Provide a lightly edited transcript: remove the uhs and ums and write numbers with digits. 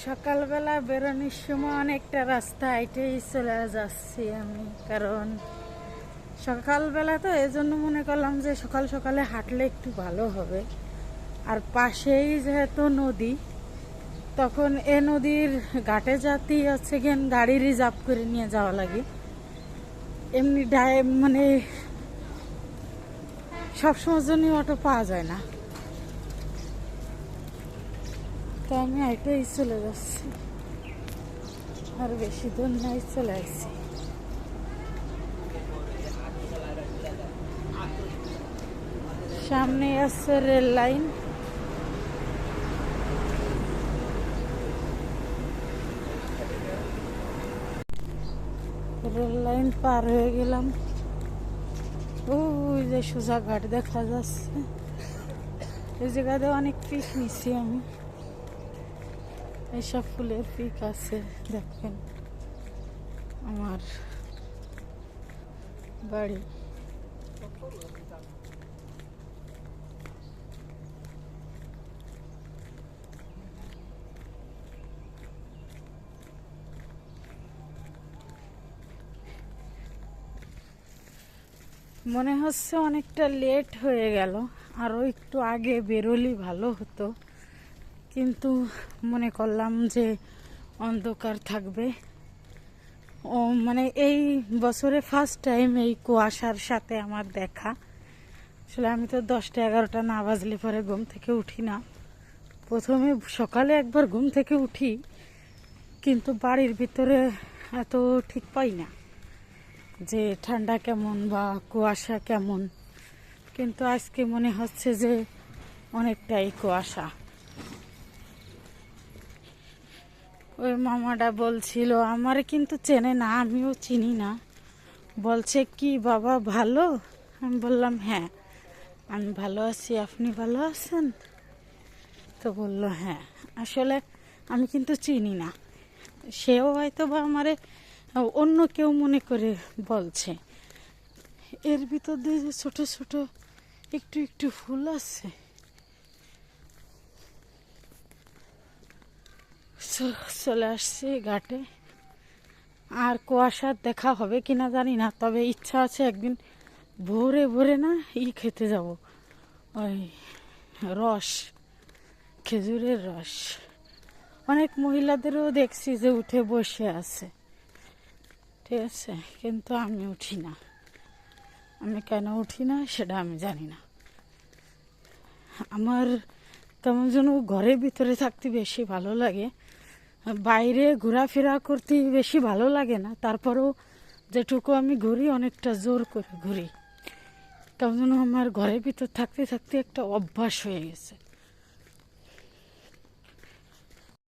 সকালবেলা বেরোনোর সময় অনেকটা রাস্তা হেঁটেই চলে যাচ্ছি আমি, কারণ সকালবেলা তো এই জন্য মনে করলাম যে সকাল সকালে হাঁটলে একটু ভালো হবে। আর পাশেই যেহেতু নদী, তখন এ নদীর ঘাটে যাতেই হচ্ছে গিয়ে গাড়ি রিজার্ভ করে নিয়ে যাওয়া লাগে। এমনি মানে সবসময়ের জন্যই অটো পাওয়া যায় না, তো আমি হেঁটেই চলে যাচ্ছি। আর বেশি দূর নাই, চলে আসছি। সামনে আছে রেল লাইন। রেল লাইন পার হয়ে গেলাম। ওই যে সোজা ঘাট দেখা যাচ্ছে। এই জায়গাতে অনেক পিক নিচ্ছি আমি। এইসব ফুলের পিক আছে, দেখেন আমার বাড়ি। মনে হচ্ছে অনেকটা লেট হয়ে গেল, আরও একটু আগে বেরোলি ভালো হতো, কিন্তু মনে করলাম যে অন্ধকার থাকবে। ও মানে এই বছরে ফার্স্ট টাইম এই কুয়াশার সাথে আমার দেখা। আসলে আমি তো 10টা-11টা না বাজলে পরে ঘুম থেকে উঠি না। প্রথমে সকালে একবার ঘুম থেকে উঠি, কিন্তু বাড়ির ভিতরে এত ঠিক পাই না যে ঠান্ডা কেমন বা কুয়াশা কেমন। কিন্তু আজকে মনে হচ্ছে যে অনেকটাই কুয়াশা। ওই মামাটা বলছিল, আমার কিন্তু চেনে না, আমিও চিনি না। বলছে কি বাবা ভালো? আমি বললাম হ্যাঁ আমি ভালো আছি, আপনি ভালো আছেন? তো বলল হ্যাঁ। আসলে আমি কিন্তু চিনি না, সেও হয়তো বা আমারে অন্য কেউ মনে করে বলছে। এর ভিতর দিয়ে যে ছোট ছোট একটু একটু ফুল আছে, চলে আসছি ঘাটে। আর কুয়াশার দেখা হবে কিনা জানি না, তবে ইচ্ছা আছে একদিন ভোরে ভোরে না খেতে যাব, ওই রস, খেজুরের রস। অনেক মহিলাদেরও দেখছি যে উঠে বসে আছে, ঠিক আছে, কিন্তু আমি উঠি না। আমি কেন উঠি না সেটা আমি জানি না। আমার কেমন যেন ঘরের ভিতরে থাকতে বেশি ভালো লাগে, বাইরে ঘোরাফেরা করতে বেশি ভালো লাগে না। তারপরেও যেটুকু আমি ঘুরি অনেকটা জোর করে ঘুরি, কেমন যেন আমার ঘরের ভিতর থাকতে থাকতে একটা অভ্যাস হয়ে গেছে।